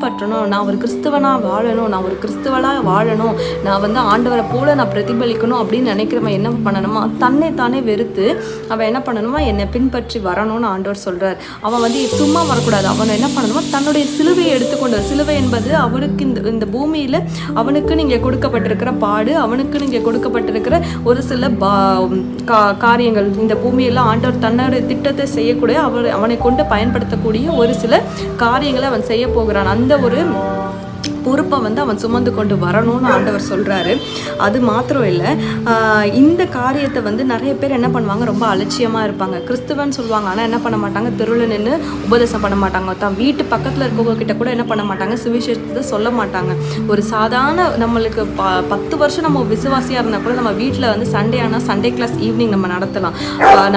பின்பற்றணும், நான் ஒரு கிறிஸ்தவனாக வாழணும், நான் ஒரு கிறிஸ்தவனாக வாழணும், நான் வந்து ஆண்டவரை போல நான் பிரதிபலிக்கணும் அப்படின்னு நினைக்கிறவன் என்ன பண்ணணுமா, தன்னை தானே வெறுத்து அவன் என்ன பண்ணணுமா, என்னை பின்பற்றி வரணும்னு ஆண்டவர் சொல்கிறார். அவன் வந்து சும்மா வரக்கூடாது, அவன் என்ன பண்ணணுமா, தன்னுடைய சிலுவையை எடுத்துக்கொண்டு, சிலுவை என்பது அவனுக்கு இந்த பூமியில் அவனுக்கு நீங்கள் கொடுக்கப்பட்டிருக்கிற பாடு, அவனுக்கு நீங்கள் கொடுக்கப்பட்டிருக்கிற ஒரு சில காரியங்கள், இந்த பூமியில் ஆண்டவர் தன்னுடைய திட்டத்தை செய்யக்கூடிய அவனை கொண்டு பயன்படுத்தக்கூடிய ஒரு சில காரியங்களை அவன் செய்ய போகிறான். அந்த ஒரு பொறுப்பை வந்து அவன் சுமந்து கொண்டு வரணும்னு ஆண்டவர் சொல்கிறாரு. அது மாத்திரம் இல்லை, இந்த காரியத்தை வந்து நிறைய பேர் என்ன பண்ணுவாங்க, ரொம்ப அலட்சியமாக இருப்பாங்க. கிறிஸ்துவன் சொல்லுவாங்க, ஆனால் என்ன பண்ண மாட்டாங்க, தெருவில் நின்று உபதேசம் பண்ண மாட்டாங்க. தான் வீட்டு பக்கத்தில் இருக்கவங்க கிட்ட கூட என்ன பண்ண மாட்டாங்க, சுவிசேஷத்தை சொல்ல மாட்டாங்க. ஒரு சாதாரண நம்மளுக்கு 10 வருஷம் நம்ம விசுவாசியாக இருந்தால் கூட நம்ம வீட்டில் வந்து சண்டே ஆனால் சண்டே கிளாஸ் ஈவினிங் நம்ம நடத்தலாம்,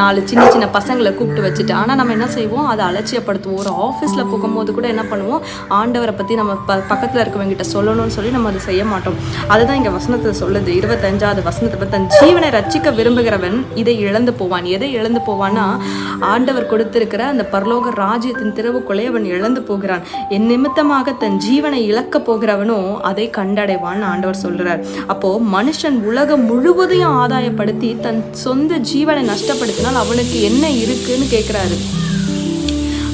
4 சின்ன சின்ன பசங்களை கூப்பிட்டு வச்சுட்டு. ஆனால் நம்ம என்ன செய்வோம், அதை அலட்சியப்படுத்துவோம். ஒரு ஆஃபீஸில் போகும்போது கூட என்ன பண்ணுவோம், ஆண்டவரை பற்றி நம்ம பக்கத்தில் இருக்கவங்கிட்ட சொல்லணும்னு சொல்லி நம்ம அதை செய்ய மாட்டோம். அதுதான் இங்கே வசனத்தில் சொல்லுது, 25வது வசனத்தை, தன் ஜீவனை ரட்சிக்க விரும்புகிறவன் இதை இழந்து போவான். எதை இழந்து போவான்னா, ஆண்டவர் கொடுத்திருக்கிற அந்த பரலோக ராஜ்யத்தின் திறவுக்குள்ளே அவன் இழந்து போகிறான். என் நிமித்தமாக தன் ஜீவனை இழக்க போகிறவனோ அதை கண்டடைவான்னு ஆண்டவர் சொல்றார். அப்போ மனுஷன் உலகம் முழுவதையும் ஆதாயப்படுத்தி தன் சொந்த ஜீவனை நஷ்டப்படுத்தினால் அவனுக்கு என்ன இருக்குன்னு கேட்கிறாரு.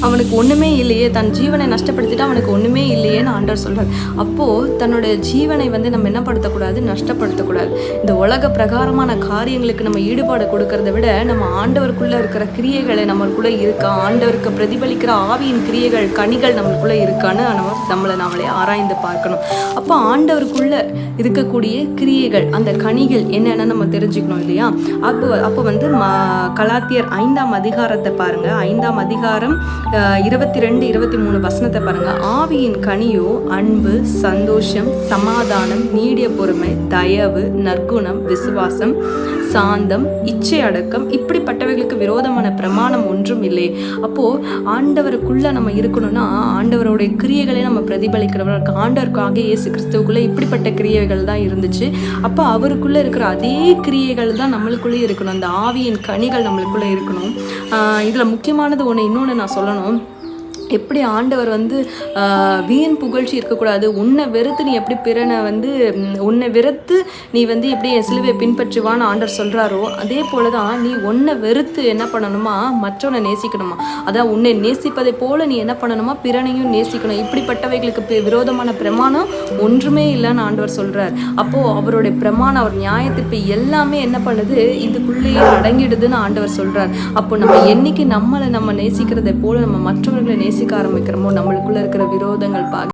அவனுக்கு ஒன்றுமே இல்லையே, தன் ஜீவனை நஷ்டப்படுத்திட்டு அவனுக்கு ஒன்றுமே இல்லையேன்னு ஆண்டவர் சொல்கிறார். அப்போது தன்னுடைய ஜீவனை வந்து நம்ம என்ன படுத்தக்கூடாது, நஷ்டப்படுத்தக்கூடாது. இந்த உலக பிரகாரமான காரியங்களுக்கு நம்ம ஈடுபாடு கொடுக்கறத விட நம்ம ஆண்டவருக்குள்ளே இருக்கிற கிரியைகளை நம்மளுக்குள்ளே இருக்கா, ஆண்டவருக்கு பிரதிபலிக்கிற ஆவியின் கிரியைகள், கனிகள் நம்மளுக்குள்ளே இருக்கான்னு நம்மளே ஆராய்ந்து பார்க்கணும். அப்போ ஆண்டவருக்குள்ளே இருக்கக்கூடிய கிரியைகள், அந்த கனிகள் என்னென்னு நம்ம தெரிஞ்சுக்கணும் இல்லையா. அப்போ வந்து கலாத்தியர் 5ஆம் அதிகாரத்தை பாருங்கள். 5ஆம் அதிகாரம் 22, 23 வசனத்தை பாருங்க. ஆவியின் கனியோ அன்பு, சந்தோஷம், சமாதானம், நீடிய பொறுமை, தயவு, நற்குணம், விசுவாசம், சாந்தம், இச்சை அடக்கம், இப்படிப்பட்டவைகளுக்கு விரோதமான பிரமாணம் ஒன்றும் இல்லை. அப்போ ஆண்டவருக்குள்ள நம்ம இருக்கணும்னா ஆண்டவருடைய கிரியைகளை நம்ம பிரதிபலிக்கிறவர்களுக்கு, ஆண்டவருக்காக இயேசு கிறிஸ்துவுக்குள்ள இப்படிப்பட்ட கிரியைகள் தான் இருந்துச்சு. அப்போ அவருக்குள்ள இருக்கிற அதே கிரியைகள் தான் நம்மளுக்குள்ளே இருக்கணும். அந்த ஆவியின் கனிகள் நம்மளுக்குள்ள இருக்கணும். இதுல முக்கியமானது இன்னொன்று நான் சொல்லணும். எப்படி ஆண்டவர் வந்து வீண் புகழ்ச்சி இருக்கக்கூடாது. உன்னை வெறுத்து நீ எப்படி பிறனை வந்து உன்னை வெறுத்து நீ வந்து எப்படி என் சிலுவை பின்பற்றுவான்னு ஆண்டவர் சொல்கிறாரோ, அதே போல தான் நீ உன்னை வெறுத்து என்ன பண்ணணுமா, மற்றவனை நேசிக்கணுமா. அதான் உன்னை நேசிப்பதை போல நீ என்ன பண்ணணுமா, பிறனையும் நேசிக்கணும். இப்படிப்பட்டவைகளுக்கு விரோதமான பிரமாணம் ஒன்றுமே இல்லைன்னு ஆண்டவர் சொல்கிறார். அப்போது அவருடைய பிரமாணம், அவர் நியாயத்திற்பு எல்லாமே என்ன பண்ணுது, இதுக்குள்ளேயே அடங்கிடுதுன்னு ஆண்டவர் சொல்கிறார். அப்போ நம்ம என்னைக்கு நம்ம நேசிக்கிறதை போல நம்ம மற்றவர்களை நேசிக்க ஆரம்பிக்கிறோமோ, நம்மளுக்குள்ள இருக்கிற விரோதங்கள்